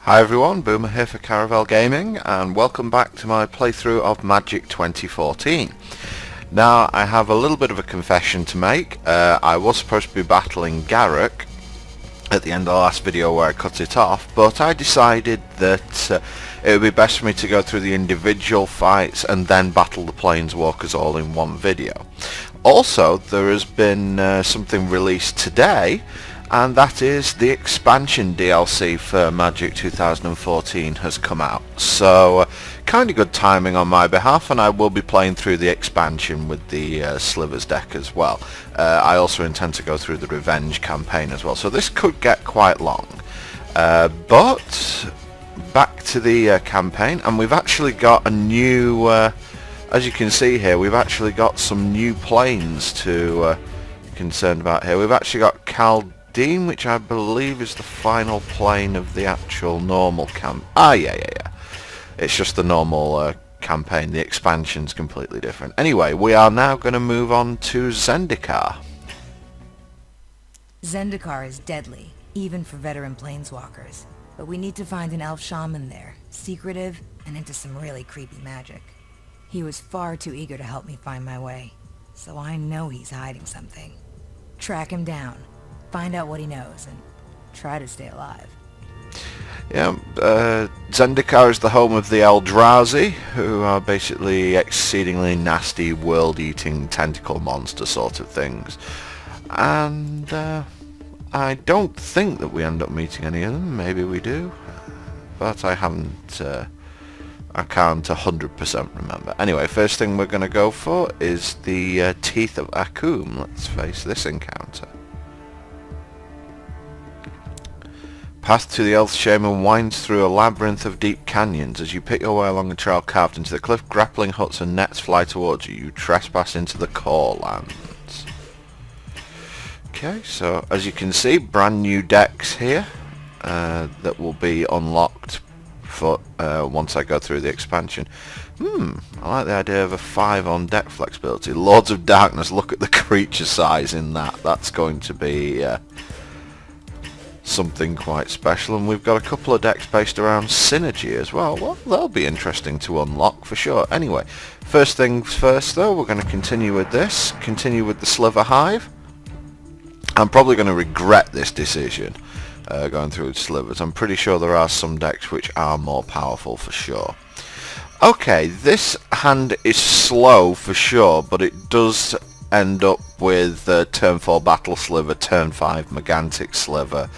Hi everyone, Boomer here for Caravel Gaming, and welcome back to my playthrough of Magic 2014. Now, I have a little bit of a confession to make. I was supposed to be battling Garruk at the end of the last video where I cut it off, but I decided that it would be best for me to go through the individual fights and then battle the Planeswalkers all in one video. Also, there has been something released today, and that is the expansion DLC for Magic 2014 has come out. So kind of good timing on my behalf, and I will be playing through the expansion with the Slivers deck as well. I also intend to go through the Revenge campaign as well, so this could get quite long. But back to the campaign, and we've actually got a new, as you can see here, we've actually got some new planes to be concerned about here. We've actually got Dean, which I believe is the final plane of the actual normal camp. Yeah. It's just the normal campaign. The expansion's completely different. Anyway, we are now going to move on to Zendikar. Zendikar is deadly, even for veteran planeswalkers. But we need to find an elf shaman there, secretive and into some really creepy magic. He was far too eager to help me find my way, so I know he's hiding something. Track him down. Find out what he knows, and try to stay alive. Yeah, Zendikar is the home of the Eldrazi, who are basically exceedingly nasty, world-eating tentacle monster sort of things. And I don't think that we end up meeting any of them. Maybe we do, but I haven't. I can't 100% remember. Anyway, first thing we're going to go for is the Teeth of Akoum. Let's face this encounter. Path to the Elf Shaman winds through a labyrinth of deep canyons. As you pick your way along a trail carved into the cliff, grappling hooks and nets fly towards you. You trespass into the core lands. Okay, so as you can see, brand new decks here that will be unlocked for once I go through the expansion. I like the idea of a 5 on deck flexibility. Lords of Darkness, look at the creature size in that. That's going to be something quite special, and we've got a couple of decks based around synergy as well. Well, they'll be interesting to unlock for sure. Anyway, first things first though, we're going to continue with this, continue with the Sliver Hive. I'm probably going to regret this decision going through with Slivers. I'm pretty sure there are some decks which are more powerful for sure. Okay, this hand is slow for sure, but it does end up with turn 4 Battle Sliver, turn 5 Megantic Sliver,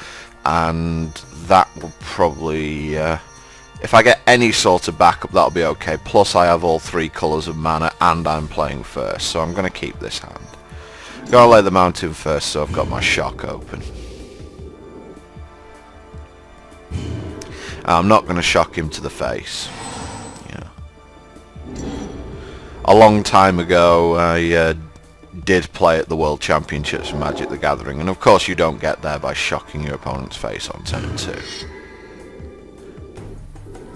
and that will probably, if I get any sort of backup, that'll be okay. Plus I have all 3 colours of mana and I'm playing first, so I'm going to keep this hand. Gotta lay the mountain first, so I've got my shock open. I'm not going to shock him to the face. Yeah. A long time ago I did play at the World Championships for Magic the Gathering, and of course you don't get there by shocking your opponent's face on turn 2.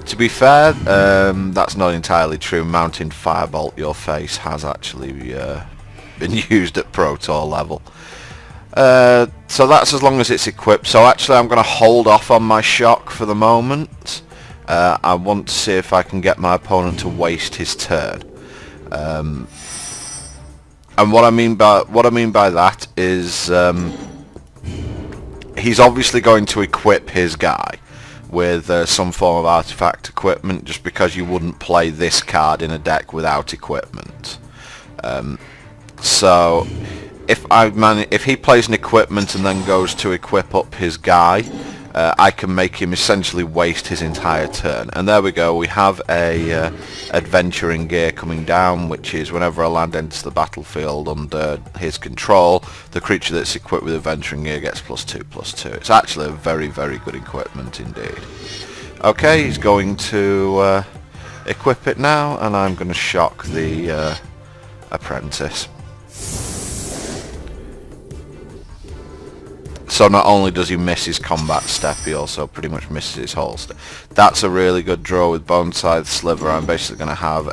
To be fair, that's not entirely true. Mountain Firebolt your face has actually been used at Pro Tour level. So that's as long as it's equipped. So actually I'm going to hold off on my shock for the moment. I want to see if I can get my opponent to waste his turn. And what I mean by that is he's obviously going to equip his guy with some form of artifact equipment, just because you wouldn't play this card in a deck without equipment. So if he plays an equipment and then goes to equip up his guy, I can make him essentially waste his entire turn. And there we go, we have a adventuring gear coming down, which is whenever a land enters the battlefield under his control, the creature that's equipped with adventuring gear gets +2/+2. It's actually a very, very good equipment indeed. Okay, he's going to equip it now, and I'm going to shock the apprentice. So not only does he miss his combat step, he also pretty much misses his whole step. That's a really good draw with Bone Scythe Sliver. I'm basically going to have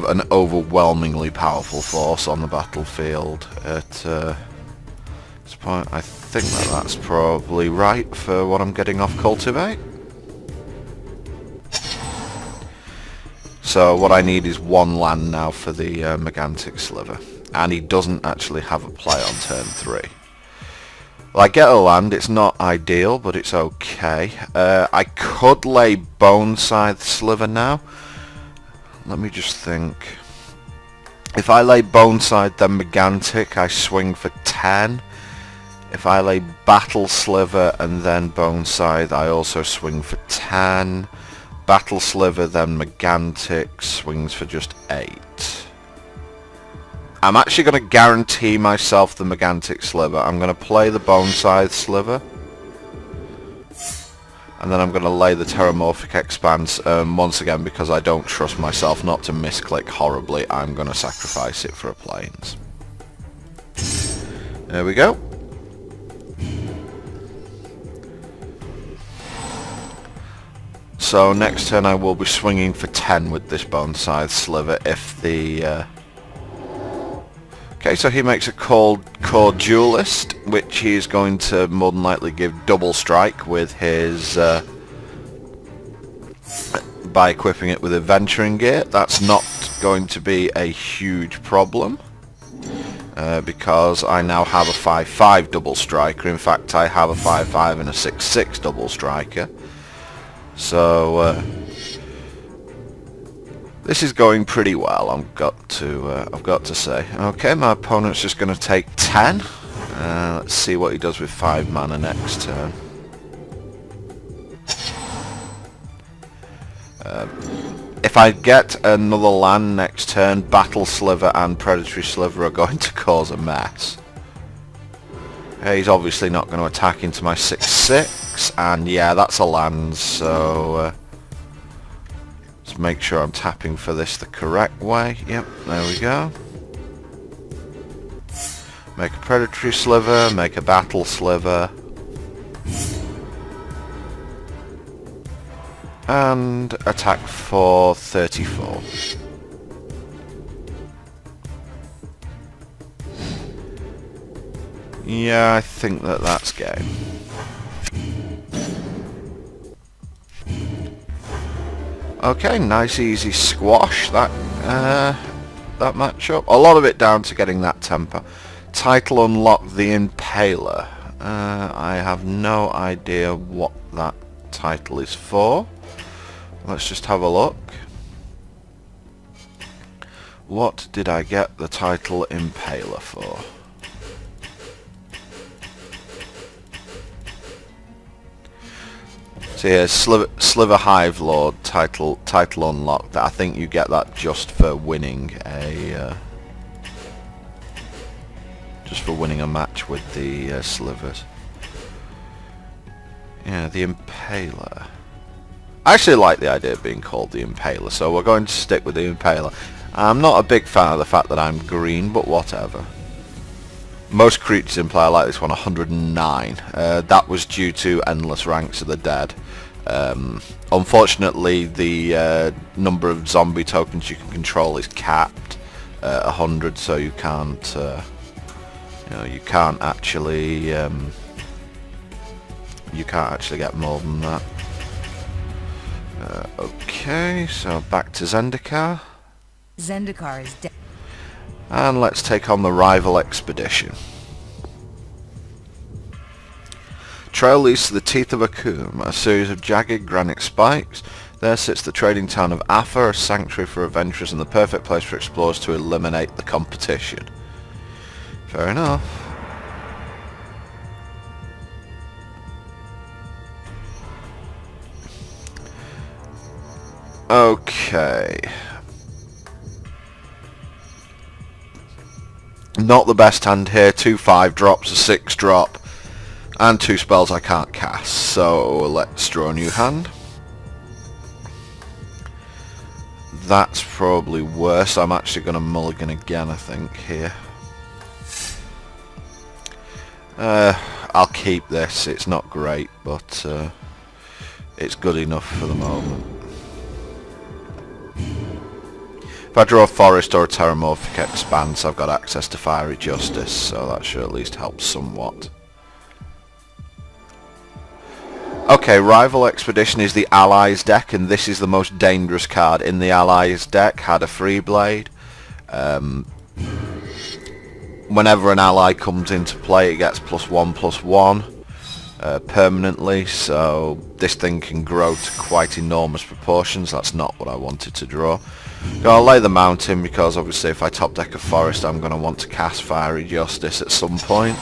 an overwhelmingly powerful force on the battlefield at this point, I think that that's probably right for what I'm getting off Cultivate. So what I need is 1 land now for the Megantic Sliver. And he doesn't actually have a play on turn 3. Well, I get a land. It's not ideal, but it's okay. I could lay Bone Scythe Sliver now. Let me just think. If I lay Bone Scythe, then Megantic, I swing for 10. If I lay Battle Sliver and then Bone Scythe, I also swing for 10. Battle Sliver, then Megantic, swings for just 8. I'm actually going to guarantee myself the Megantic Sliver. I'm going to play the Bone Scythe Sliver. And then I'm going to lay the Terramorphic Expanse once again because I don't trust myself not to misclick horribly. I'm going to sacrifice it for a Plains. There we go. So next turn I will be swinging for 10 with this Bone Scythe Sliver if the... Okay, so he makes a Core Duelist, which he's going to more than likely give double strike with his... by equipping it with Adventuring Gear. That's not going to be a huge problem. Because I now have a 5-5 double striker. In fact, I have a 5-5 and a 6-6 double striker. So this is going pretty well. I've got to say. Okay, my opponent's just going to take 10. Let's see what he does with 5 mana next turn. If I get another land next turn, Battle Sliver and Predatory Sliver are going to cause a mess. He's obviously not going to attack into my 6-6, and yeah, that's a land, so let's make sure I'm tapping for this the correct way. Yep, there we go. Make a Predatory Sliver, make a Battle Sliver, and attack for 34. Yeah, I think that's game. Okay, nice easy squash that matchup. A lot of it down to getting that temper. Title unlock the Impaler. I have no idea what that title is for. Let's just have a look. What did I get the title Impaler for? So here's Sliver Hive Lord title unlocked. I think you get that just for winning a match with the Slivers. Yeah, the Impaler. I actually like the idea of being called the Impaler, so we're going to stick with the Impaler. I'm not a big fan of the fact that I'm green, but whatever. Most creatures in play are like this one, 109. That was due to Endless Ranks of the Dead. Unfortunately, the number of zombie tokens you can control is capped at 100, so you can't, you can't actually get more than that. Okay, so back to Zendikar. Zendikar is dead. And let's take on the rival expedition. Trail leads to the teeth of Akoum, a series of jagged granite spikes. There sits the trading town of Afa, a sanctuary for adventurers and the perfect place for explorers to eliminate the competition. Fair enough. Okay. Not the best hand here. 2 5-drops, a 6-drop, and 2 spells I can't cast. So let's draw a new hand. That's probably worse. I'm actually going to mulligan again, I think, here. I'll keep this. It's not great, but it's good enough for the moment. If I draw a forest or a terramorphic expanse, I've got access to Fiery Justice, so that should at least help somewhat. Okay, Rival Expedition is the Allies deck, and this is the most dangerous card in the Allies deck. Had a free blade. Whenever an ally comes into play, it gets +1/+1 permanently, so this thing can grow to quite enormous proportions. That's not what I wanted to draw. So I'll lay the mountain because obviously if I top deck a forest, I'm going to want to cast Fiery Justice at some point.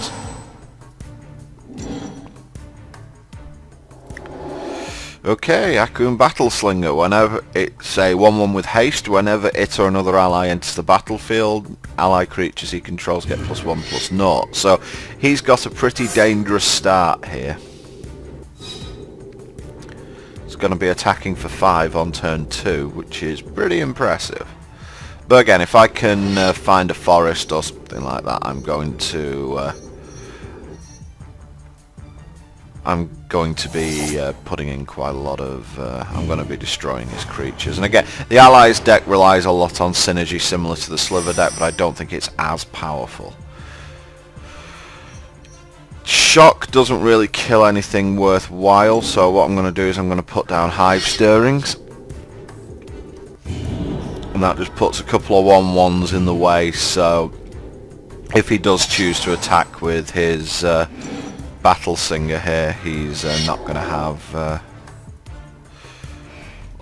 Okay, Akoum Battleslinger. Whenever it's a 1/1 with haste, whenever it or another ally enters the battlefield, ally creatures he controls get +1/+0. So he's got a pretty dangerous start here. It's going to be attacking for 5 on turn 2, which is pretty impressive. But again, if I can find a forest or something like that, I'm going to be putting in quite a lot of... I'm going to be destroying his creatures. And again, the Allies deck relies a lot on synergy, similar to the Sliver deck, but I don't think it's as powerful. Shock doesn't really kill anything worthwhile, so what I'm going to do is I'm going to put down Hive Stirrings. And that just puts a couple of 1/1s in the way, so if he does choose to attack with his... Battle Singer here, he's not going to have I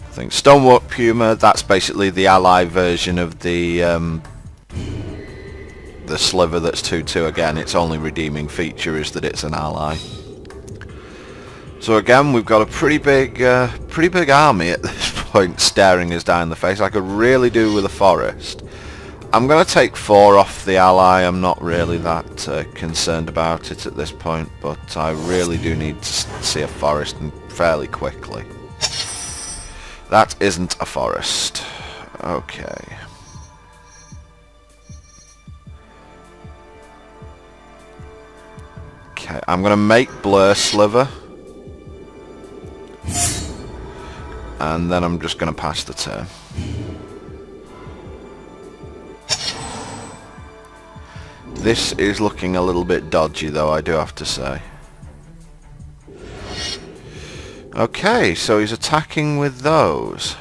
think Stonework Puma. That's basically the ally version of the Sliver that's 2/2. Again, its only redeeming feature is that it's an ally. So again, we've got a pretty big army at this point staring us down in the face. I could really do with a forest. I'm going to take 4 off the ally. I'm not really that concerned about it at this point, but I really do need to see a forest, and fairly quickly. That isn't a forest. Okay. Okay, I'm going to make Blur Sliver. And then I'm just going to pass the turn. This is looking a little bit dodgy though, I do have to say. Okay, so he's attacking with those.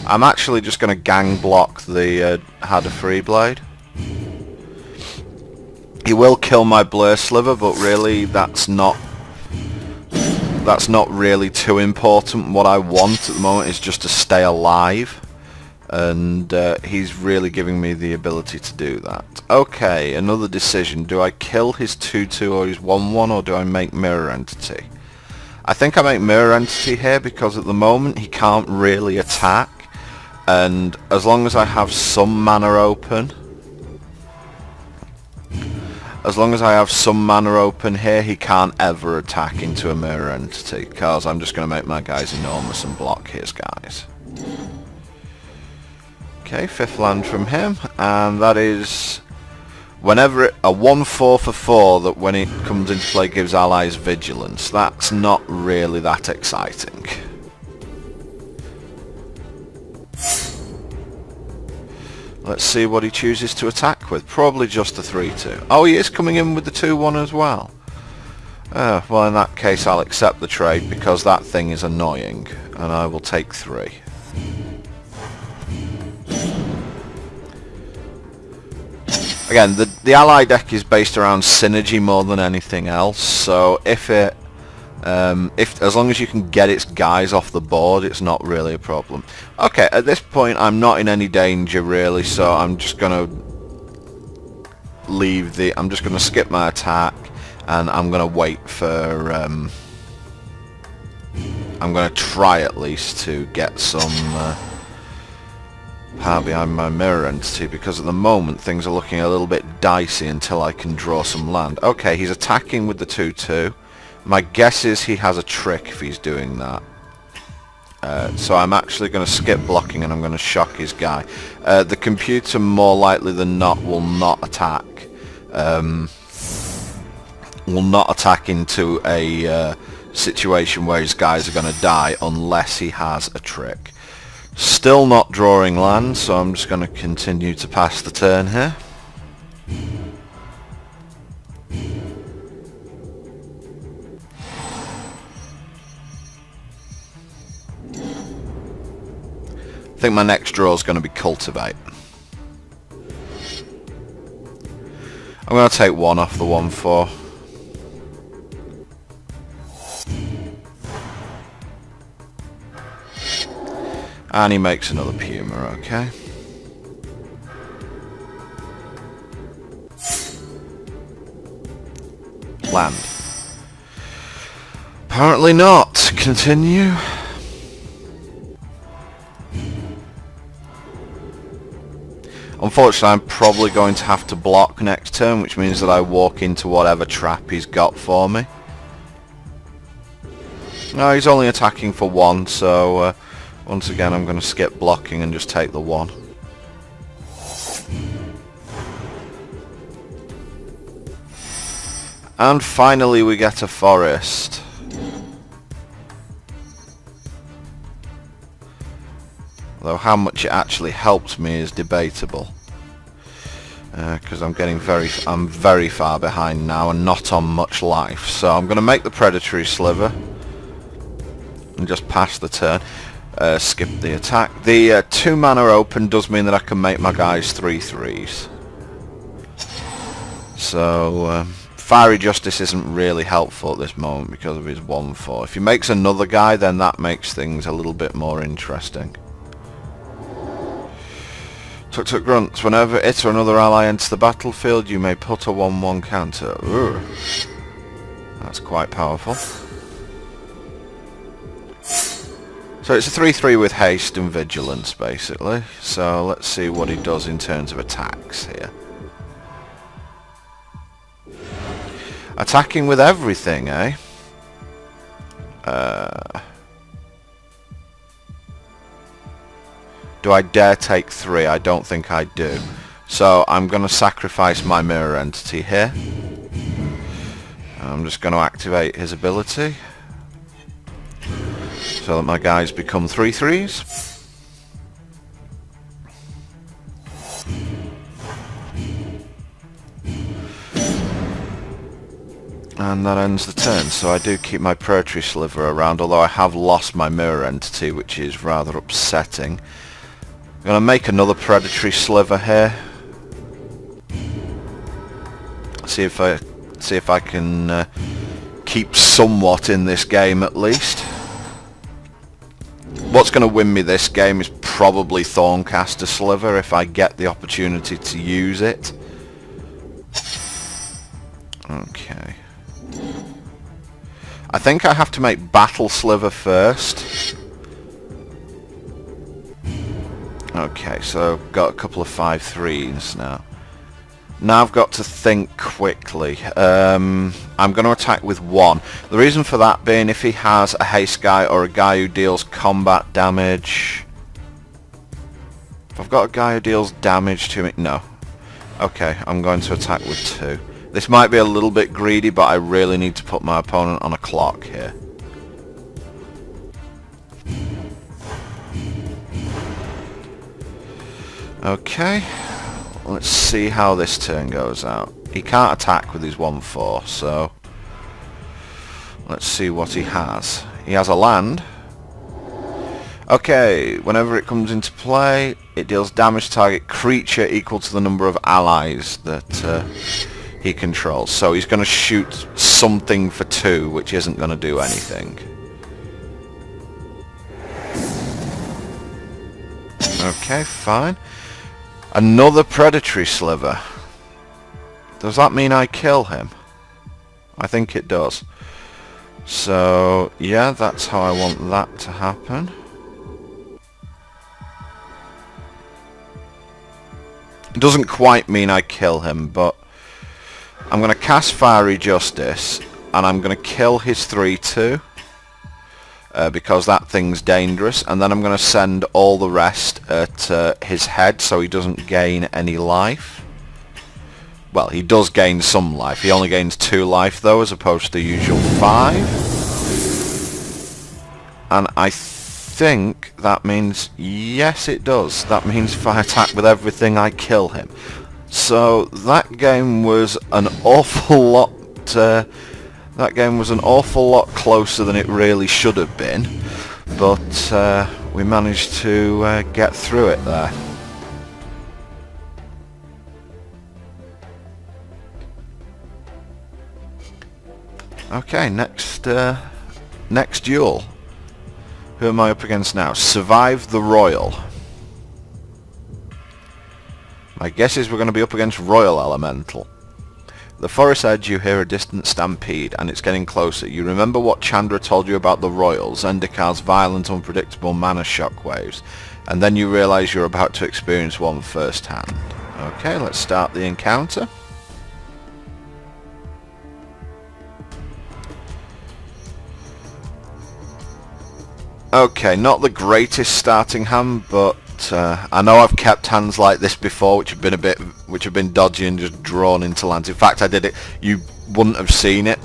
I'm actually just going to gang block the Had a Free Blade. He will kill my Blur Sliver, but really that's not really too important. What I want at the moment is just to stay alive. And he's really giving me the ability to do that. Okay, another decision. Do I kill his 2/2 or his 1/1, or do I make Mirror Entity? I think I make Mirror Entity here because at the moment he can't really attack, and as long as I have some mana open, here, he can't ever attack into a Mirror Entity, because I'm just going to make my guys enormous and block his guys. Okay, 5th land from him, and that is whenever a 1/4 for 4 that when it comes into play gives allies vigilance. That's not really that exciting. Let's see what he chooses to attack with. Probably just the 3/2. Oh, he is coming in with the 2/1 as well. Well, in that case I'll accept the trade because that thing is annoying, and I will take 3. Again, the ally deck is based around synergy more than anything else, so if as long as you can get its guys off the board, it's not really a problem. Okay, at this point I'm not in any danger really, so I'm just gonna skip my attack, and I'm gonna wait for I'm gonna try at least to get some power behind my Mirror Entity, because at the moment things are looking a little bit dicey until I can draw some land. Okay, he's attacking with the 2/2. My guess is he has a trick if he's doing that. So I'm actually going to skip blocking and I'm going to shock his guy. The computer more likely than not will not attack. Will not attack into a situation where his guys are going to die unless he has a trick. Still not drawing land, so I'm just going to continue to pass the turn here. I think my next draw is going to be Cultivate. I'm going to take one off the 1/4. And he makes another Puma, okay. Land. Apparently not. Continue. Unfortunately, I'm probably going to have to block next turn, which means that I walk into whatever trap he's got for me. No, he's only attacking for 1, so once again I'm going to skip blocking and just take the 1. And finally we get a forest. Though how much it actually helps me is debatable. Because I'm very far behind now and not on much life. So I'm going to make the Predatory Sliver and just pass the turn. Skip the attack. The 2 mana open does mean that I can make my guys 3/3s. So Fiery Justice isn't really helpful at this moment because of his 1/4. If he makes another guy, then that makes things a little bit more interesting. Tuk grunts. Whenever it or another ally enters the battlefield, you may put a 1/1 counter. Ooh. That's quite powerful. So it's a 3/3 with haste and vigilance, basically. So let's see what he does in terms of attacks here. Attacking with everything, eh? Do I dare take 3? I don't think I do. So I'm going to sacrifice my mirror entity here. I'm just going to activate his ability so that my guys become 3/3s. And that ends the turn, so I do keep my Predatory Sliver around, although I have lost my mirror entity, which is rather upsetting. I'm going to make another Predatory Sliver here. See if I can keep somewhat in this game at least. What's going to win me this game is probably Thorncaster Sliver if I get the opportunity to use it. Okay. I think I have to make Battle Sliver first. Okay, so got a couple of 5/3s now. Now I've got to think quickly. I'm going to attack with 1. The reason for that being if he has a haste guy or a guy who deals combat damage. If I've got a guy who deals damage to me, no. Okay, I'm going to attack with 2. This might be a little bit greedy, but I really need to put my opponent on a clock here. Okay, let's see how this turn goes out. He can't attack with his 1/4, so let's see what he has. He has a land. Okay, whenever it comes into play, it deals damage to target creature equal to the number of allies that he controls. So he's going to shoot something for 2, which isn't going to do anything. Okay, fine. Another Predatory Sliver. Does that mean I kill him? I think it does. So, yeah, that's how I want that to happen. It doesn't quite mean I kill him, but I'm going to cast Fiery Justice, and I'm going to kill his 3/2. Because that thing's dangerous, and then I'm going to send all the rest at his head so he doesn't gain any life. Well, he does gain some life. He only gains 2 life though, as opposed to the usual 5. and I think that means, yes it does, that means if I attack with everything I kill him. So that game was an awful lot closer than it really should have been, but we managed to get through it there. Okay, next duel. Who am I up against now? Survive the Royal. My guess is we're going to be up against Royal Elemental. The forest edge, you hear a distant stampede, and it's getting closer. You remember what Chandra told you about the Royals, Zendikar's violent, unpredictable mana shockwaves, and then you realise you're about to experience one firsthand. Okay, let's start the encounter. Okay, not the greatest starting hand, but I know I've kept hands like this before, which have been dodgy and just drawn into lands. In fact, I did it. You wouldn't have seen it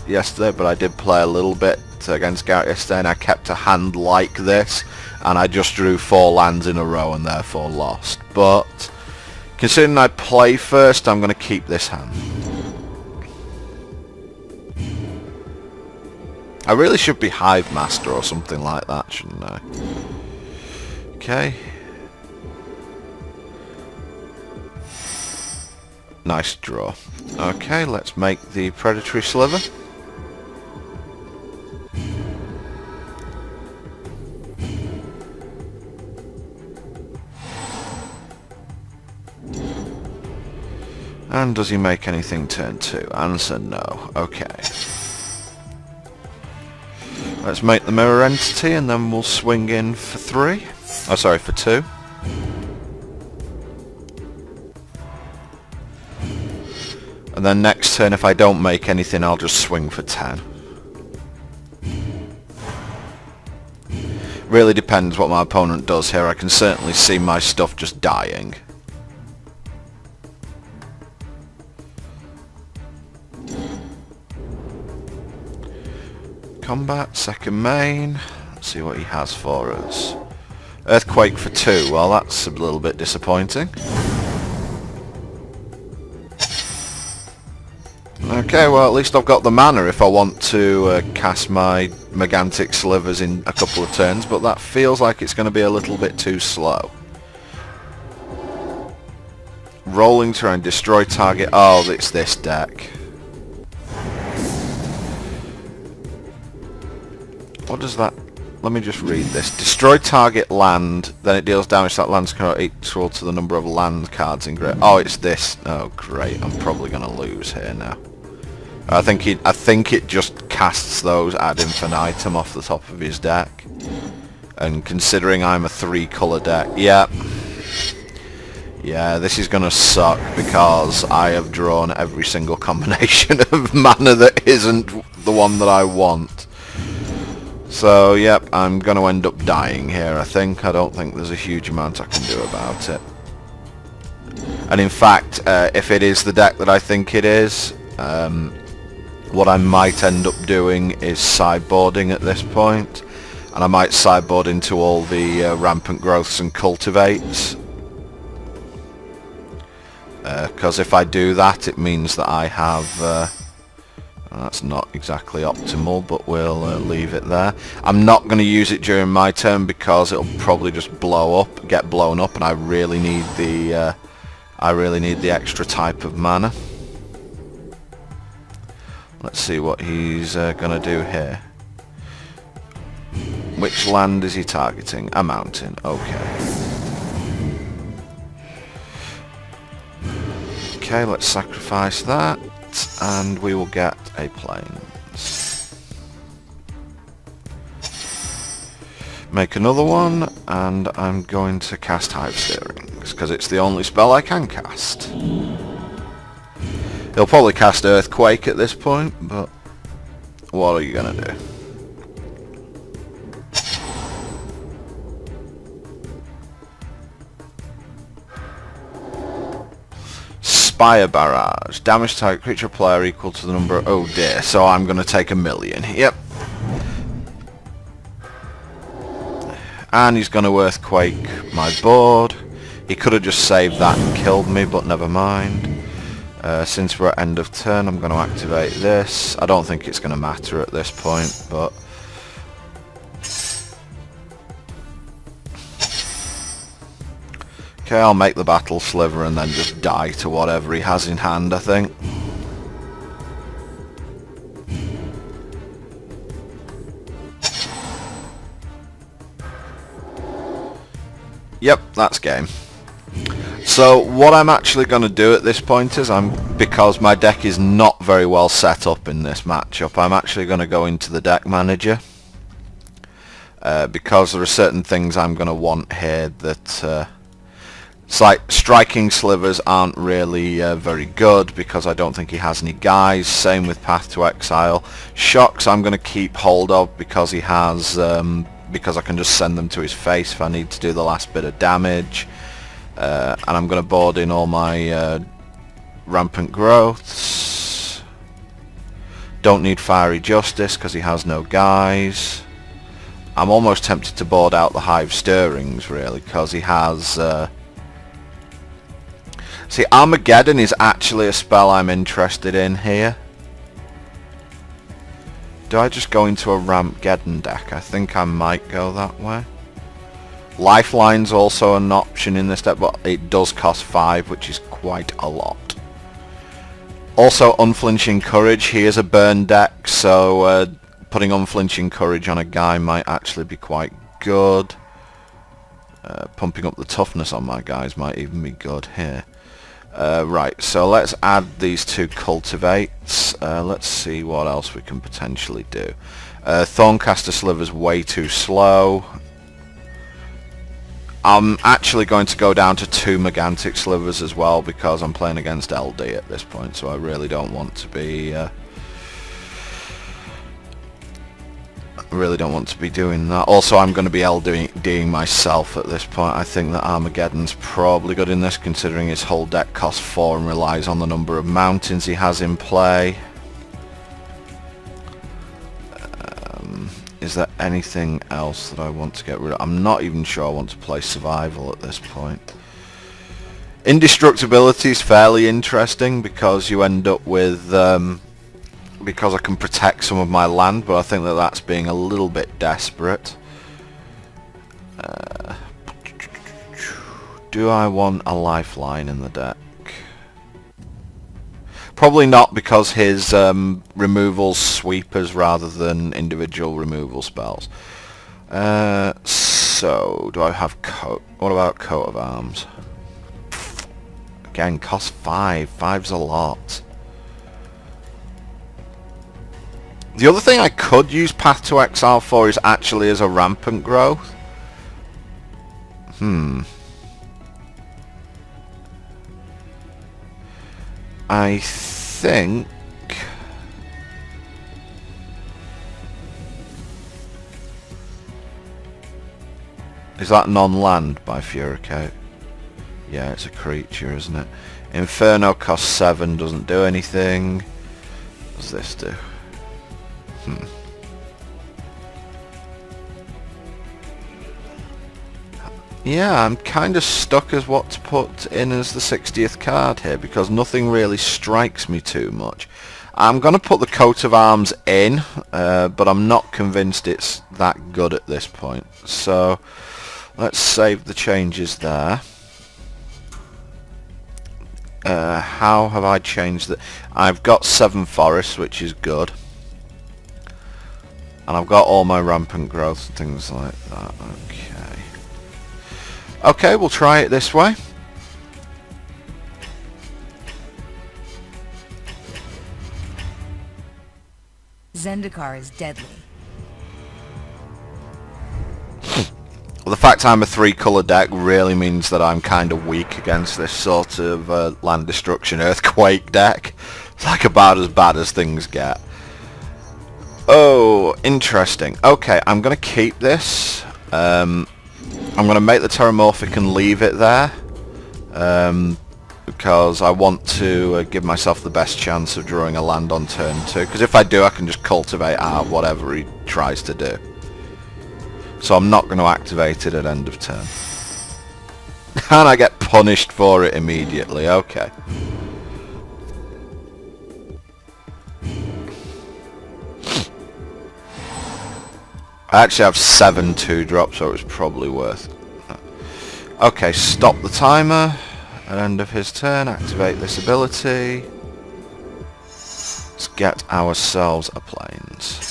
yesterday, but I did play a little bit against Garrett yesterday, and I kept a hand like this, and I just drew 4 lands in a row and therefore lost. But considering I play first, I'm going to keep this hand. I really should be Hive Master or something like that, shouldn't I? Okay. Nice draw. Okay, let's make the Predatory Sliver. And does he make anything turn 2? Answer no. Okay. Let's make the Mirror Entity and then we'll swing in for 3. Oh, sorry, for 2. And then next turn, if I don't make anything, I'll just swing for 10. Really depends what my opponent does here. I can certainly see my stuff just dying. Combat, second main. Let's see what he has for us. Earthquake for 2. Well, that's a little bit disappointing. Okay, well at least I've got the mana if I want to cast my Megantic Slivers in a couple of turns, but that feels like it's going to be a little bit too slow. Rolling terrain, destroy target. Oh, it's this deck. What does that... Let me just read this. Destroy target land, then it deals damage to that land's card equal to the number of land cards in grave. Oh, it's this. Oh, great. I'm probably going to lose here now. I think it just casts those ad infinitum off the top of his deck. And considering I'm a 3-colour deck, yeah, this is going to suck because I have drawn every single combination of mana that isn't the one that I want. So, yep, I'm going to end up dying here, I think. I don't think there's a huge amount I can do about it. And in fact, if it is the deck that I think it is, what I might end up doing is sideboarding at this point. And I might sideboard into all the rampant growths and cultivates. Because if I do that, it means that I have... that's not exactly optimal, but we'll leave it there. I'm not going to use it during my turn because it'll probably just get blown up, and I really need the extra type of mana. Let's see what he's going to do here. Which land is he targeting? A mountain. Okay. Okay, let's sacrifice that. And we will get a plains. Make another one, and I'm going to cast Hive Steerings because it's the only spell I can cast. He'll probably cast Earthquake at this point, but what are you gonna do? Fire Barrage. Damage target creature player equal to the number... Oh dear, so I'm going to take 1,000,000. Yep. And he's going to earthquake my board. He could have just saved that and killed me, but never mind. Since we're at end of turn, I'm going to activate this. I don't think it's going to matter at this point, but... Okay, I'll make the battle sliver and then just die to whatever he has in hand, I think. Yep, that's game. So what I'm actually going to do at this point is, because my deck is not very well set up in this matchup, I'm actually going to go into the deck manager. Because there are certain things I'm going to want here that... it's like striking Slivers aren't really very good because I don't think he has any guys. Same with Path to Exile. Shocks I'm going to keep hold of because he has... because I can just send them to his face if I need to do the last bit of damage. And I'm going to board in all my rampant growths. Don't need Fiery Justice because he has no guys. I'm almost tempted to board out the Hive Stirrings really because he has... See, Armageddon is actually a spell I'm interested in here. Do I just go into a Rampgeddon deck? I think I might go that way. Lifeline's also an option in this deck, but it does cost 5, which is quite a lot. Also, Unflinching Courage. He is a burn deck, so putting Unflinching Courage on a guy might actually be quite good. Pumping up the toughness on my guys might even be good here. Right, so let's add these two cultivates. Let's see what else we can potentially do. Thorncaster Sliver's way too slow. I'm actually going to go down to 2 Megantic Slivers as well because I'm playing against LD at this point, so I really don't want to be... really don't want to be doing that. Also, I'm going to be LDing myself at this point. I think that Armageddon's probably good in this, considering his whole deck costs 4 and relies on the number of mountains he has in play. Is there anything else that I want to get rid of? I'm not even sure I want to play Survival at this point. Indestructibility is fairly interesting because you end up with... because I can protect some of my land, but I think that that's being a little bit desperate. Do I want a lifeline in the deck? Probably not, because his removals sweepers rather than individual removal spells. So, do I have coat? What about Coat of Arms? Again, cost 5. 5's a lot. The other thing I could use Path to Exile for is actually as a rampant growth. I think... Is that non-land by Furicate? Yeah, it's a creature, isn't it? Inferno costs 7, doesn't do anything. What does this do? Yeah, I'm kind of stuck as what to put in as the 60th card here because nothing really strikes me too much. I'm going to put the Coat of Arms in, but I'm not convinced it's that good at this point. So let's save the changes there. How have I changed it? I've got 7 forests, which is good. And I've got all my rampant growth and things like that. Okay. Okay, we'll try it this way. Zendikar is deadly. Well, the fact I'm a 3-colour deck really means that I'm kind of weak against this sort of land destruction earthquake deck. It's like about as bad as things get. Oh, interesting. Okay, I'm going to keep this. I'm going to make the Terramorphic and leave it there. Because I want to give myself the best chance of drawing a land on turn 2. Because if I do, I can just cultivate out whatever he tries to do. So I'm not going to activate it at end of turn. And I get punished for it immediately. Okay. I actually have 7 2-drops, so it's probably worth it. Okay, stop the timer. At end of his turn, activate this ability. Let's get ourselves a plains.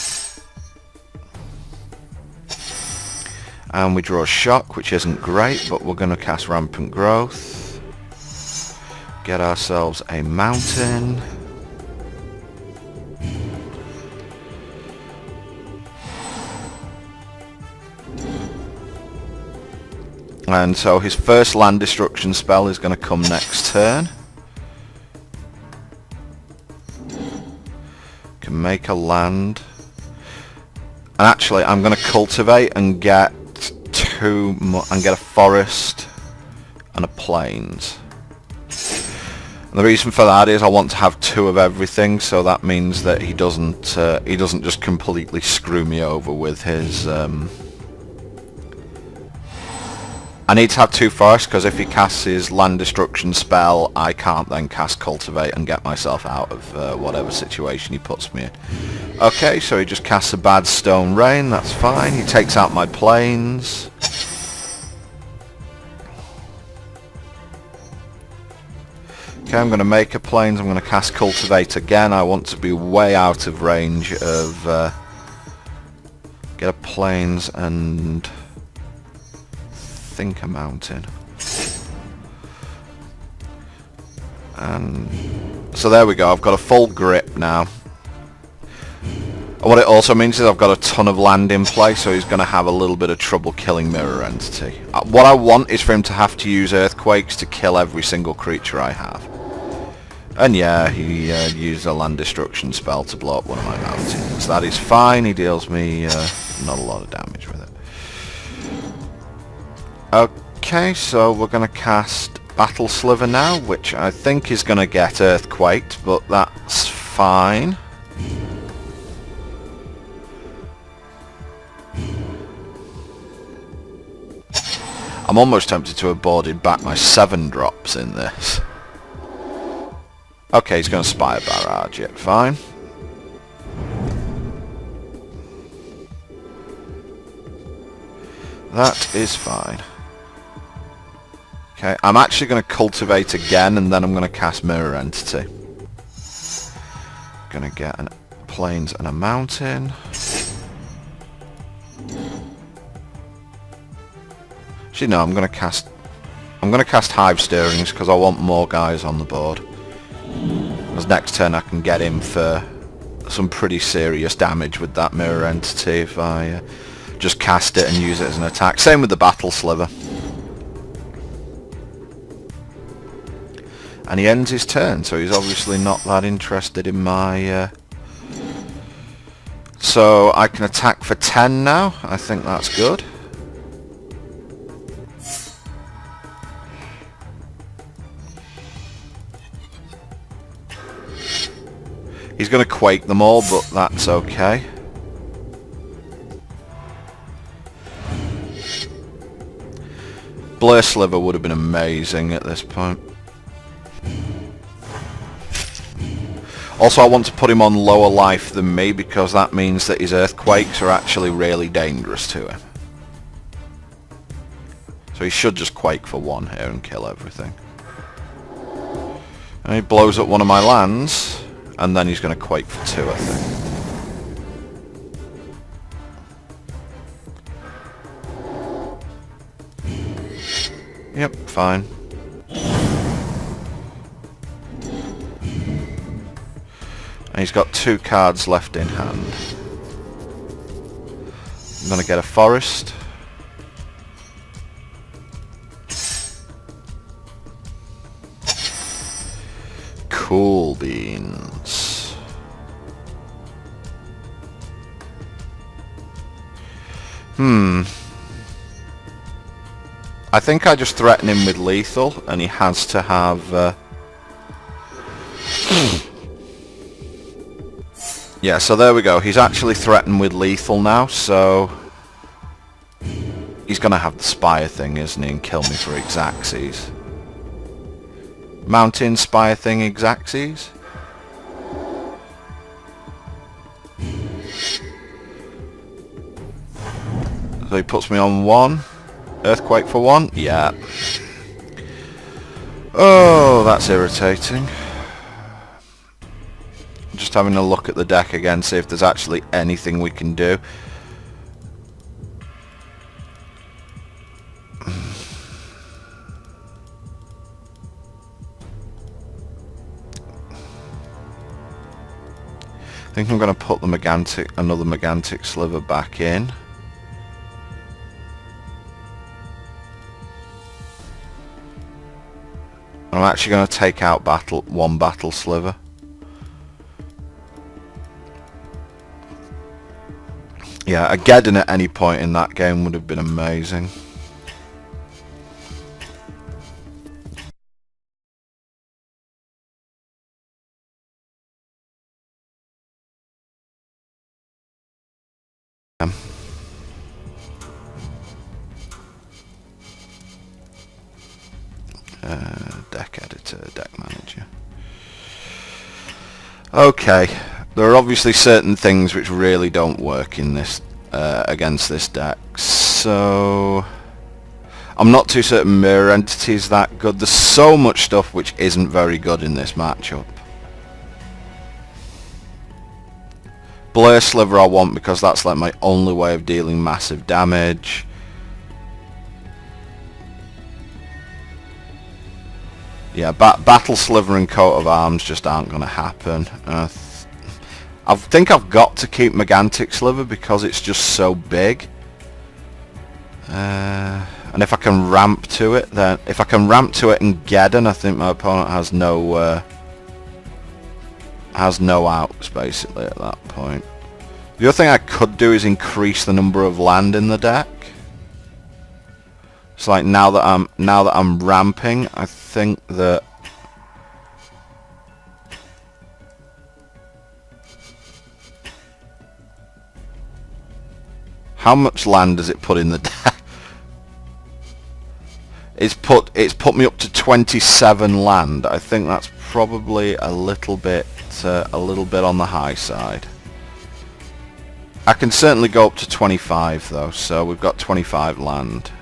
And we draw a shock, which isn't great, but we're going to cast Rampant Growth. Get ourselves a mountain. And so his first land destruction spell is going to come next turn. Can make a land. And actually I'm going to cultivate and get a forest and a plains. And the reason for that is I want to have 2 of everything, so that means that he doesn't just completely screw me over with his I need to have 2 forests, because if he casts his land destruction spell, I can't then cast cultivate and get myself out of whatever situation he puts me in. Okay, so he just casts a bad stone rain, that's fine. He takes out my plains. Okay, I'm going to make a plains. I'm going to cast cultivate again. I want to be way out of range of get a plains and think a mountain. And so there we go, I've got a full grip now. And what it also means is I've got a ton of land in play, so he's going to have a little bit of trouble killing Mirror Entity. What I want is for him to have to use Earthquakes to kill every single creature I have. And yeah, he used a land destruction spell to blow up one of my mountains. That is fine, he deals me not a lot of damage with it. Okay, so we're going to cast Battle Sliver now, which I think is going to get Earthquaked, but that's fine. I'm almost tempted to have boarded back my 7 drops in this. Okay, he's going to Spire Barrage it, fine. That is fine. Okay, I'm actually going to cultivate again, and then I'm going to cast Mirror Entity. Going to get a plains and a mountain. Actually, no, I'm going to cast Hive Stirrings because I want more guys on the board. Because next turn I can get him for some pretty serious damage with that Mirror Entity if I just cast it and use it as an attack. Same with the Battle Sliver. And he ends his turn, so he's obviously not that interested in my... So I can attack for 10 now. I think that's good. He's going to Quake them all, but that's okay. Blur Sliver would have been amazing at this point. Also, I want to put him on lower life than me because that means that his Earthquakes are actually really dangerous to him. So he should just Quake for 1 here and kill everything. And he blows up one of my lands, and then he's going to Quake for 2, I think. Yep, fine. And he's got 2 cards left in hand. I'm going to get a forest. Cool beans. I think I just threaten him with lethal, and he has to have... Yeah, so there we go. He's actually threatened with lethal now, so... He's gonna have the Spire thing, isn't he, and kill me for Xaxes. Mountain Spire thing Xaxes? So he puts me on 1. Earthquake for 1? Yeah. Oh, that's irritating. Just having a look at the deck again, see if there's actually anything we can do. I think I'm going to put the another Megantic Sliver back in. I'm actually going to take out one Battle Sliver. Yeah, a Geddon at any point in that game would have been amazing. Deck editor, deck manager. Okay, there are obviously certain things which really don't work in this against this deck, so I'm not too certain Mirror Entity is that good. There's so much stuff which isn't very good in this matchup. Blur Sliver I want because that's like my only way of dealing massive damage. Yeah, Battle Sliver and Coat of Arms just aren't going to happen. I think I've got to keep Megantic Sliver because it's just so big. And if I can ramp to it, then if I can ramp to it and Geddon, I think my opponent has no outs basically at that point. The other thing I could do is increase the number of land in the deck. It's like now that I'm ramping, I think that how much land does it put in the deck? It's put me up to 27 land. I think that's probably a little bit on the high side. I can certainly go up to 25 though, so we've got 25 land.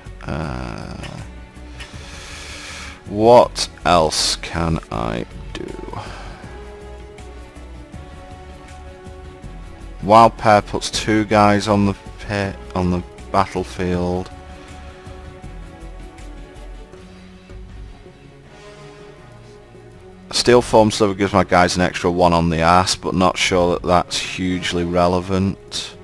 What else can I do? Wild Pair puts 2 guys on the battlefield. Steel Foam Sliver gives my guys an extra 1 on the ass, but not sure that that's hugely relevant.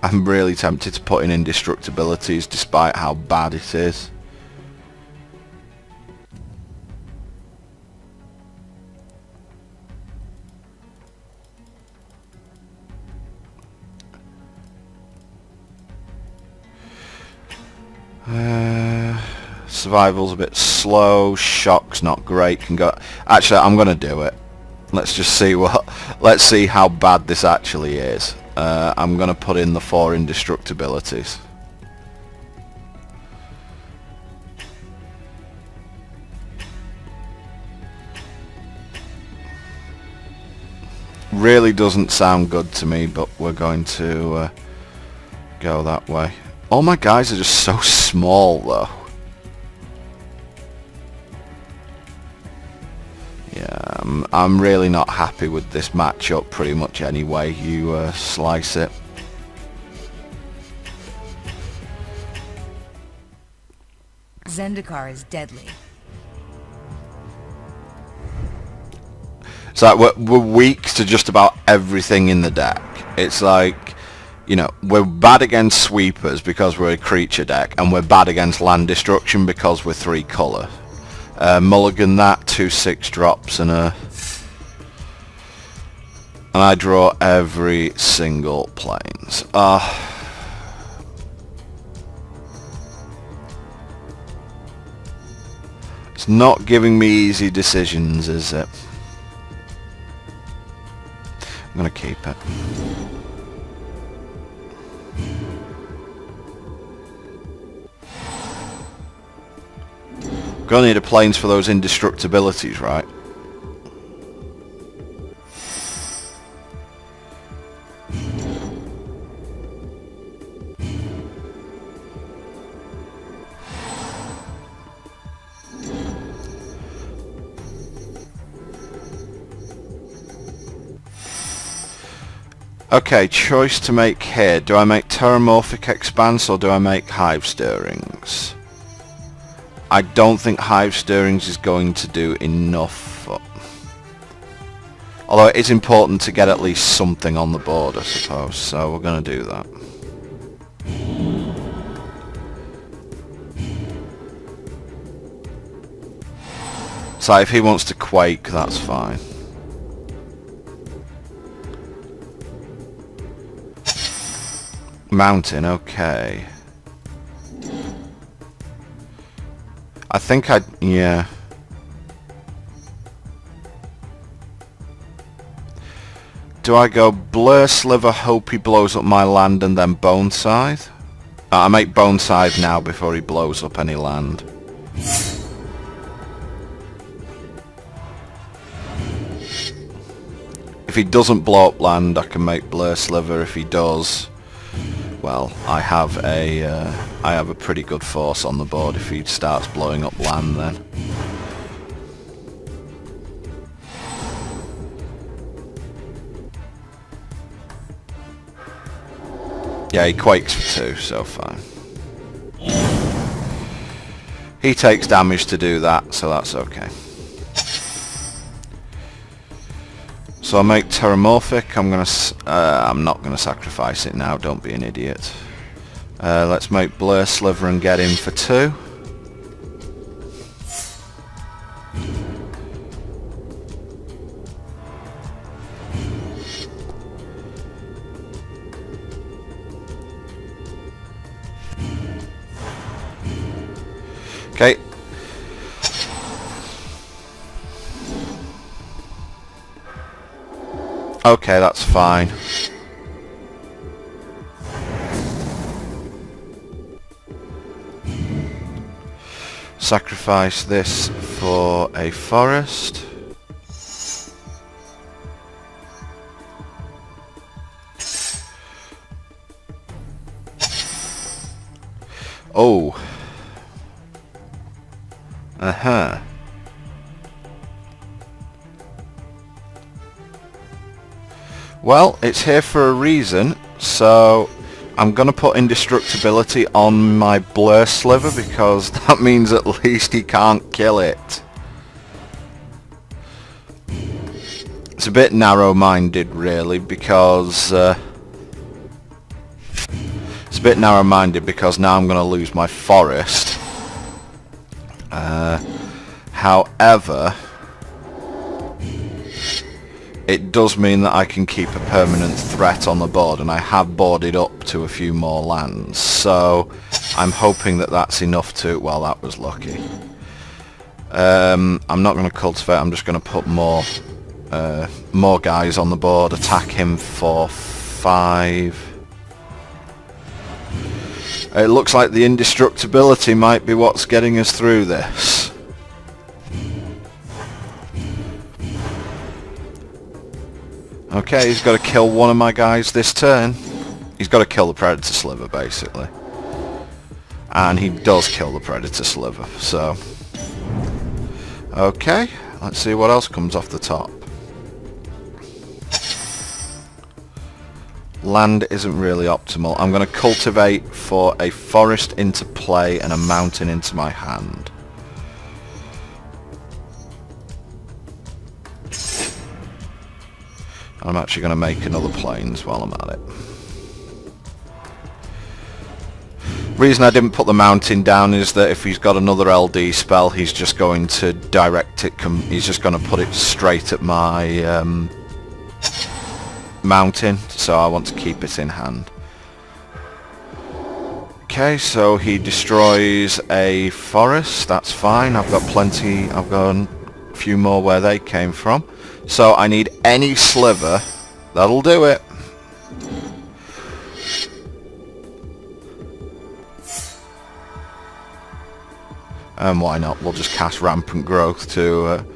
I'm really tempted to put in indestructibilities despite how bad it is. Survival's a bit slow, shock's not great, can go... Actually, I'm gonna do it. Let's see how bad this actually is. I'm gonna put in the 4 indestructibilities. Really doesn't sound good to me, but we're going to go that way. All my guys are just so small though. Yeah, I'm really not happy with this matchup pretty much any way you slice it. Zendikar is deadly. It's like we're weak to just about everything in the deck. It's like, you know, we're bad against sweepers because we're a creature deck, and we're bad against land destruction because we're 3 colour. Mulligan that, 2 6-drops and I draw every single plains. It's not giving me easy decisions, is it? I'm going to keep it. Gonna need a planes for those indestructibilities, right? Okay, choice to make here. Do I make Terramorphic Expanse or do I make Hive Stirrings? I don't think Hive Stirrings is going to do enough. Although it is important to get at least something on the board, I suppose, so we're going to do that. So if he wants to Quake, that's fine. Mountain, okay. I think yeah. Do I go Blur Sliver, hope he blows up my land, and then Bone Scythe? I make Bone Scythe now before he blows up any land. If he doesn't blow up land, I can make Blur Sliver. If he does, well, I have a pretty good force on the board if he starts blowing up land then. Yeah, he Quakes for 2, so fine. He takes damage to do that, so that's okay. So I make Terramorphic. I'm not gonna sacrifice it now. Don't be an idiot. Let's make Blur Sliver and get him for 2. Okay. Okay, that's fine. Sacrifice this for a forest. Oh. Uh-huh. Well, it's here for a reason, so I'm going to put Indestructibility on my Blur Sliver because that means at least he can't kill it. It's a bit narrow-minded, really, because... it's a bit narrow-minded because now I'm going to lose my forest. However... it does mean that I can keep a permanent threat on the board, and I have boarded up to a few more lands, so I'm hoping that that's enough to... well, that was lucky. I'm not going to cultivate, I'm just going to put more guys on the board, attack him for 5. It looks like the indestructibility might be what's getting us through this. Okay, he's got to kill one of my guys this turn. He's got to kill the Predator Sliver, basically. And he does kill the Predator Sliver, so... okay, let's see what else comes off the top. Land isn't really optimal. I'm going to cultivate for a forest into play and a mountain into my hand. I'm actually going to make another plains while I'm at it. Reason I didn't put the mountain down is that if he's got another LD spell, he's just going to direct it, he's just going to put it straight at my mountain, so I want to keep it in hand. Okay, so he destroys a forest, that's fine, I've got plenty, I've got a few more where they came from. So I need any sliver That'll do it. And why not? We'll just cast Rampant Growth to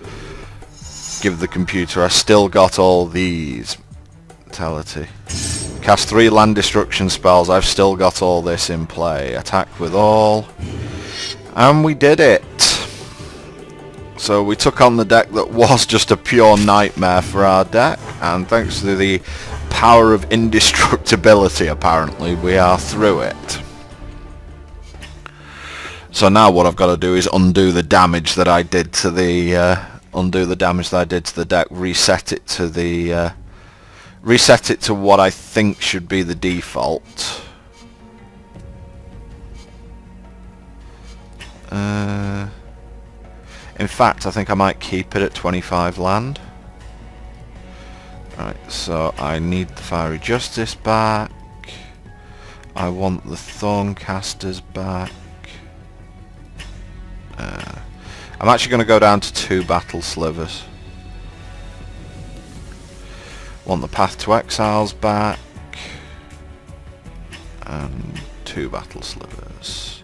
give the computer. I still got all these. Vitality. Cast 3 land destruction spells. I've still got all this in play. Attack with all. And we did it. So we took on the deck that was just a pure nightmare for our deck. And thanks to the power of indestructibility, apparently, we are through it. So now what I've got to do is undo the damage that I did to the deck, reset it to what I think should be the default. In fact, I think I might keep it at 25 land. Right, so I need the Fiery Justice back. I want the Thorncasters back. I'm actually going to go down to 2 Battle Slivers. Want the Path to Exiles back. And 2 Battle Slivers.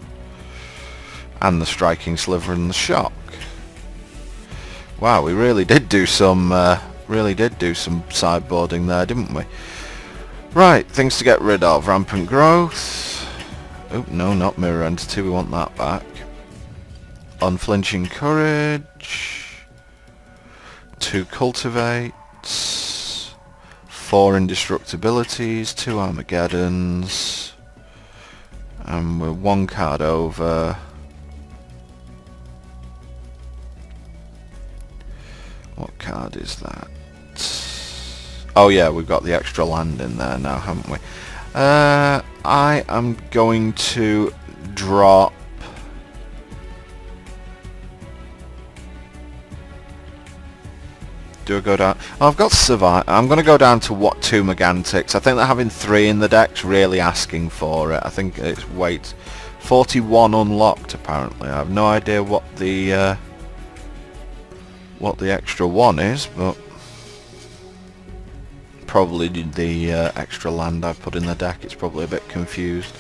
And the Striking Sliver and the Shock. Wow, we really did do some sideboarding there, didn't we? Right, things to get rid of. Rampant Growth. Oh, no, not Mirror Entity. We want that back. Unflinching Courage. 2 Cultivates. 4 Indestructibilities. 2 Armageddons. And we're 1 card over. What card is that? Oh yeah, we've got the extra land in there now, haven't we? I am going to drop... Do I go down? Oh, I've got Survive. I'm going to go down to what 2 Megantics. I think that having 3 in the deck's really asking for it. I think it's weight 41 unlocked apparently. I have no idea what the extra 1 is, but probably the extra land I put in the deck. It's probably a bit confused.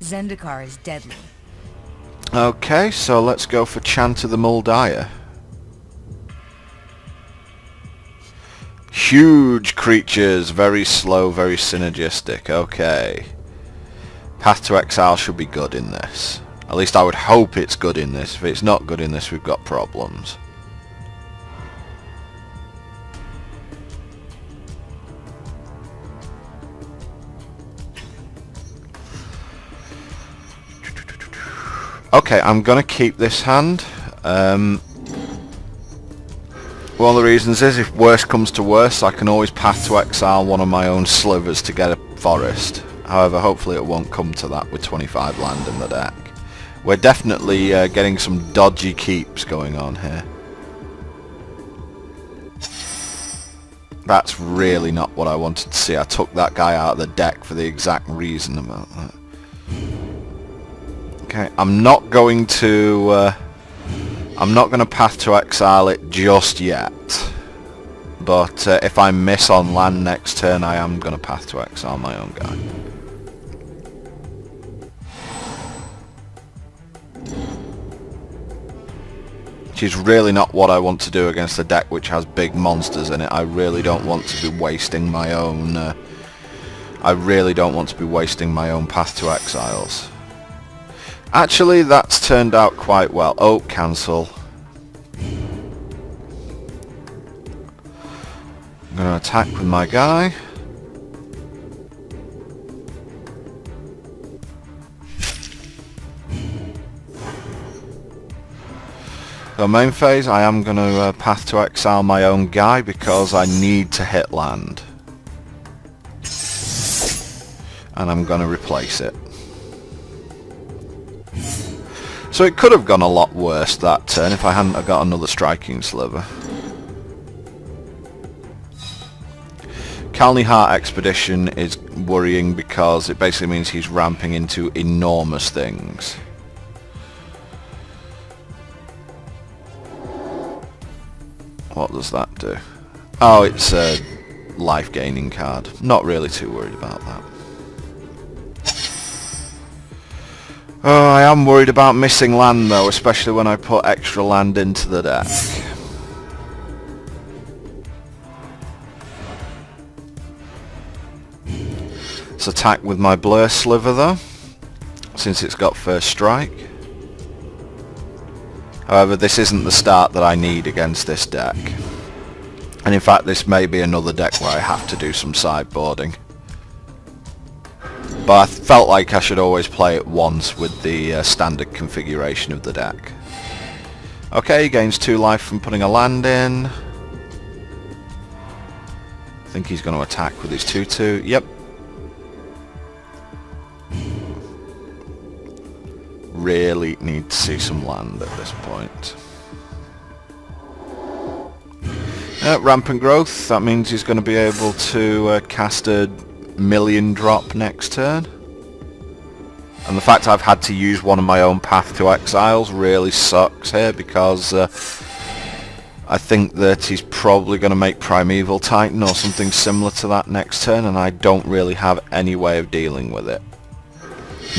Zendikar is deadly. Okay, so let's go for Chant of the Muldiah. Huge creatures, very slow, very synergistic. Okay. Path to Exile should be good in this. At least I would hope it's good in this. If it's not good in this, we've got problems. Okay, I'm gonna keep this hand. One of the reasons is if worse comes to worse, I can always Path to Exile one of my own Slivers to get a forest. However, hopefully it won't come to that with 25 land in the deck. We're definitely getting some dodgy keeps going on here. That's really not what I wanted to see. I took that guy out of the deck for the exact reason about that. Okay, I'm not going to Path to Exile it just yet. But if I miss on land next turn, I am going to Path to Exile my own guy. Which is really not what I want to do against a deck which has big monsters in it. I really don't want to be wasting my own... Path to Exiles. Actually, that's turned out quite well. Oh, cancel. I'm going to attack with my guy. So main phase, I am going to Path to Exile my own guy because I need to hit land. And I'm going to replace it. So it could have gone a lot worse that turn if I hadn't have got another Striking Sliver. Calney Heart Expedition is worrying because it basically means he's ramping into enormous things. What does that do? Oh, it's a life gaining card. Not really too worried about that. Oh, I am worried about missing land though, especially when I put extra land into the deck. Let's attack with my Blur Sliver though, since it's got first strike. However, this isn't the start that I need against this deck. And in fact, this may be another deck where I have to do some sideboarding. But I felt like I should always play it once with the standard configuration of the deck. Okay, he gains 2 life from putting a land in. I think he's going to attack with his 2/2. Yep. Really need to see some land at this point. Rampant growth, that means he's going to be able to cast a million drop next turn. And the fact I've had to use one of my own Path to Exiles really sucks here, because I think that he's probably going to make Primeval Titan or something similar to that next turn, and I don't really have any way of dealing with it.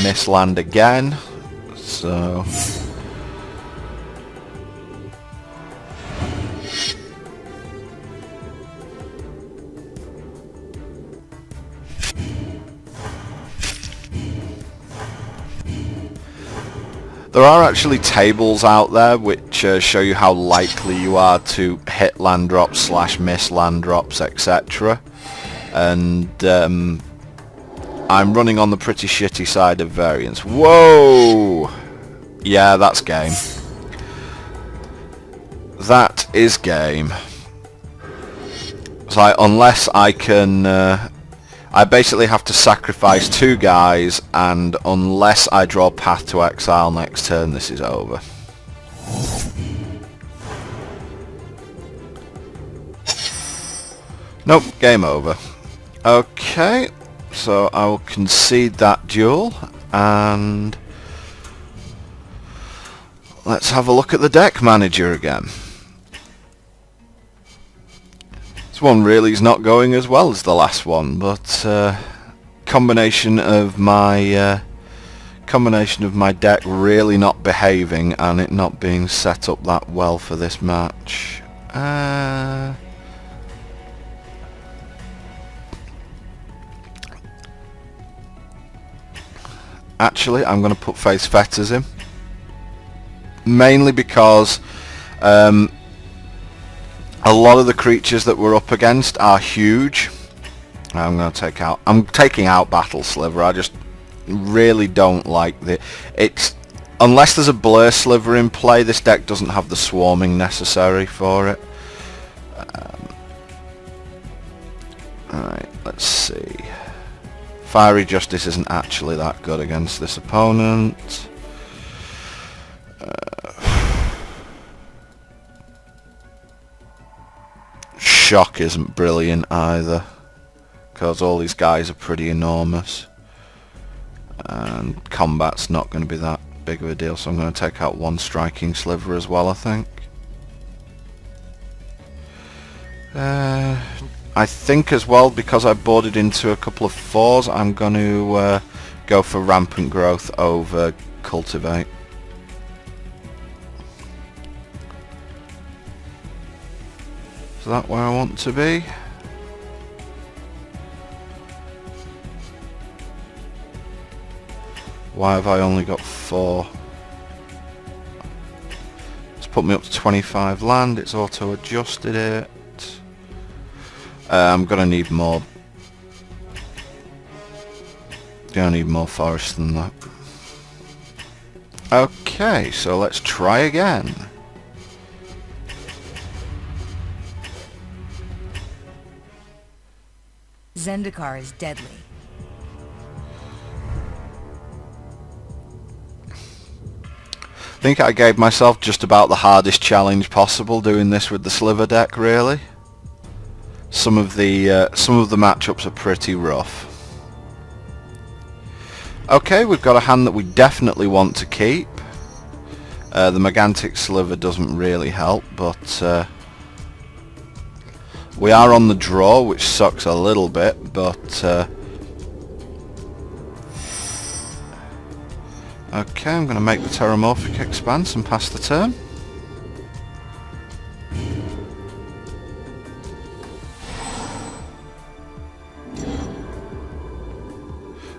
Miss land again, so... There are actually tables out there which show you how likely you are to hit land drops / miss land drops, etc. And I'm running on the pretty shitty side of variance. Whoa! Yeah, that's game. That is game. So unless I can... I basically have to sacrifice 2 guys, and unless I draw Path to Exile next turn, this is over. Nope, game over. Okay, so I will concede that duel, and let's have a look at the deck manager again. This one really is not going as well as the last one, but combination of my deck really not behaving and it not being set up that well for this match. Actually, I'm going to put Face Fetters in, mainly because a lot of the creatures that we're up against are huge. I'm taking out Battle Sliver. I just really don't like unless there's a Blur Sliver in play, this deck doesn't have the swarming necessary for it. Alright, let's see. Fiery Justice isn't actually that good against this opponent. Shock isn't brilliant either, because all these guys are pretty enormous, and combat's not going to be that big of a deal, so I'm going to take out 1 Striking Sliver as well, I think. I think as well, because I boarded into a couple of 4s, I'm going to go for Rampant Growth over Cultivate. Is that where I want to be? Why have I only got 4? It's put me up to 25 land, it's auto adjusted it. I'm gonna need more. Gonna need more forest than that. Okay, so let's try again. Zendikar is deadly. I think I gave myself just about the hardest challenge possible doing this with the Sliver deck, really. Some of the matchups are pretty rough. Okay, we've got a hand that we definitely want to keep. The Megantic Sliver doesn't really help, but We are on the draw, which sucks a little bit, but okay, I'm going to make the Terramorphic Expanse and pass the turn.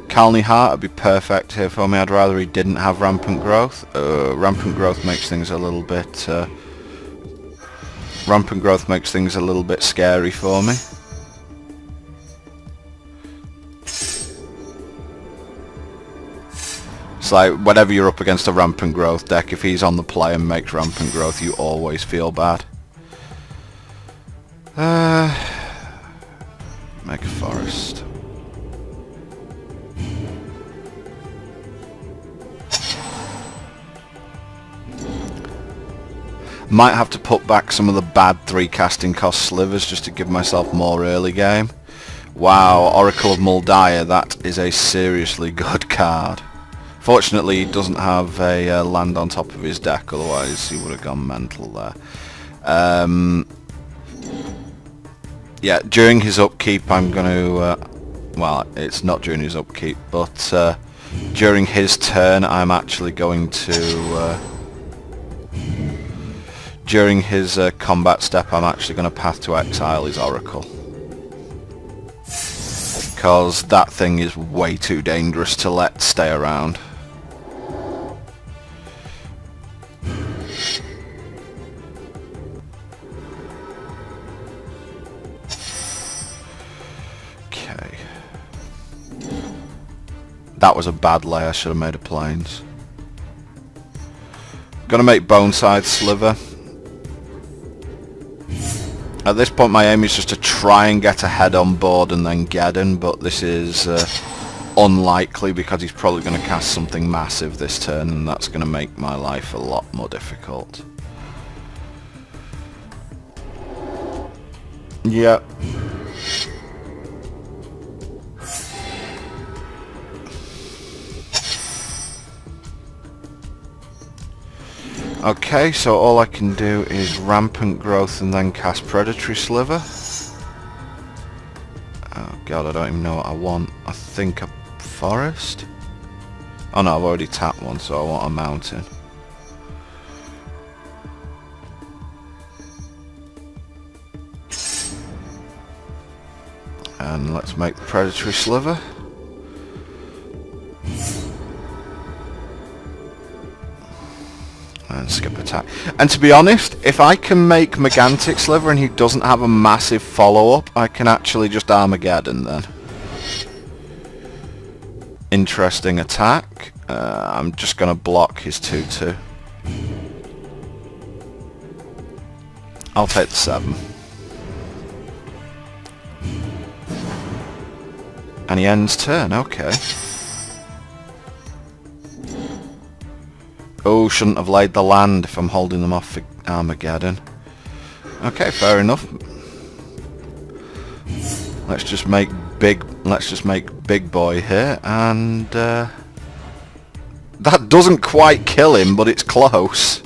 Calny Heart would be perfect here for me. I'd rather he didn't have Rampant Growth. Rampant Growth makes things a little bit... Rampant Growth makes things a little bit scary for me. It's like, whenever you're up against a Rampant Growth deck, if he's on the play and makes Rampant Growth, you always feel bad. Make a Forest. Might have to put back some of the bad 3 casting cost slivers just to give myself more early game. Wow, Oracle of Muldiah, that is a seriously good card. Fortunately, he doesn't have a land on top of his deck, otherwise he would have gone mental there. Yeah, during his upkeep I'm going to... well, it's not during his upkeep, but during his turn I'm actually going to... during his combat step I'm actually going to Path to Exile his Oracle. Because that thing is way too dangerous to let stay around. Okay. That was a bad lay, I should have made a Plains. Gonna make Boneside Sliver. At this point my aim is just to try and get ahead on board and then Geddon, but this is unlikely because he's probably going to cast something massive this turn and that's going to make my life a lot more difficult. Yep. Okay, so all I can do is Rampant Growth and then cast Predatory Sliver. Oh god, I don't even know what I want. I think a forest? Oh no, I've already tapped one, so I want a mountain. And let's make the Predatory Sliver. And skip attack. And to be honest, if I can make Megantic Sliver and he doesn't have a massive follow-up, I can actually just Armageddon then. Interesting attack. I'm just going to block his 2-2. I'll take the 7. And he ends turn, okay. Oh, shouldn't have laid the land if I'm holding them off for Armageddon. Okay, fair enough. Let's just make big boy here, and that doesn't quite kill him, but it's close.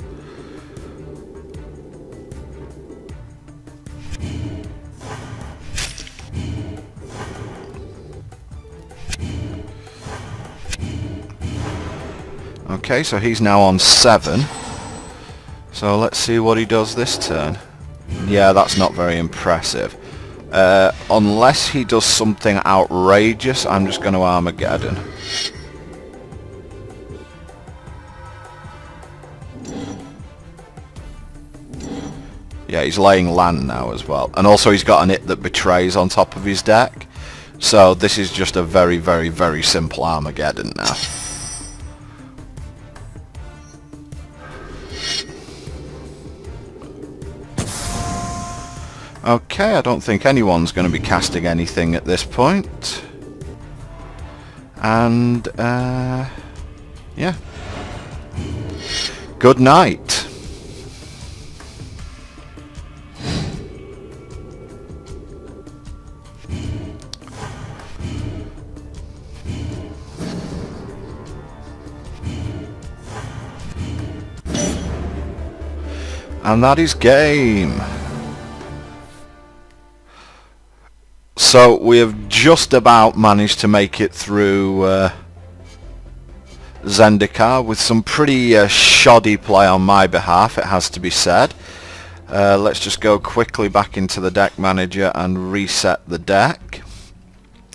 Okay, so he's now on 7. So let's see what he does this turn. Yeah, that's not very impressive. Unless he does something outrageous, I'm just going to Armageddon. Yeah, he's laying land now as well. And also he's got an It That Betrays on top of his deck. So this is just a very, very, very simple Armageddon now. Okay, I don't think anyone's going to be casting anything at this point. And, yeah. Good night. And that is game. So we have just about managed to make it through Zendikar with some pretty shoddy play on my behalf, it has to be said. Let's just go quickly back into the deck manager and reset the deck.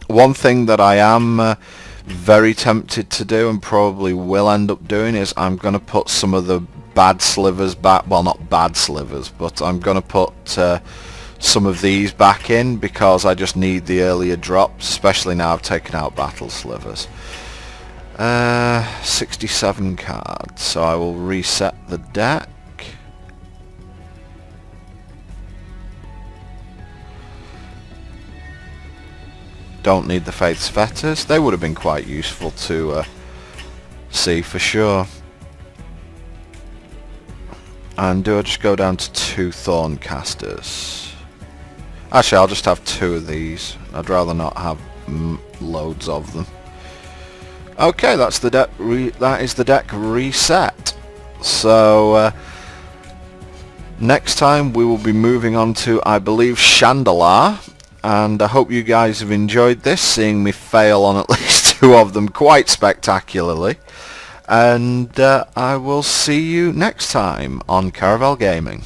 One thing that I am very tempted to do, and probably will end up doing, is I'm going to put some of the bad slivers back. Well, not bad slivers, but I'm going to put some of these back in, because I just need the earlier drops, especially now I've taken out battle slivers. 67 cards, so I will reset the deck. Don't need the Faith's Fetters. They would have been quite useful to see for sure. And do I just go down to 2 Thorn Casters? Actually, I'll just have 2 of these. I'd rather not have loads of them. Okay, that's the deck. That is the deck reset. So next time we will be moving on to, I believe, Chandelier. And I hope you guys have enjoyed this, seeing me fail on at least 2 of them quite spectacularly. And I will see you next time on Caravel Gaming.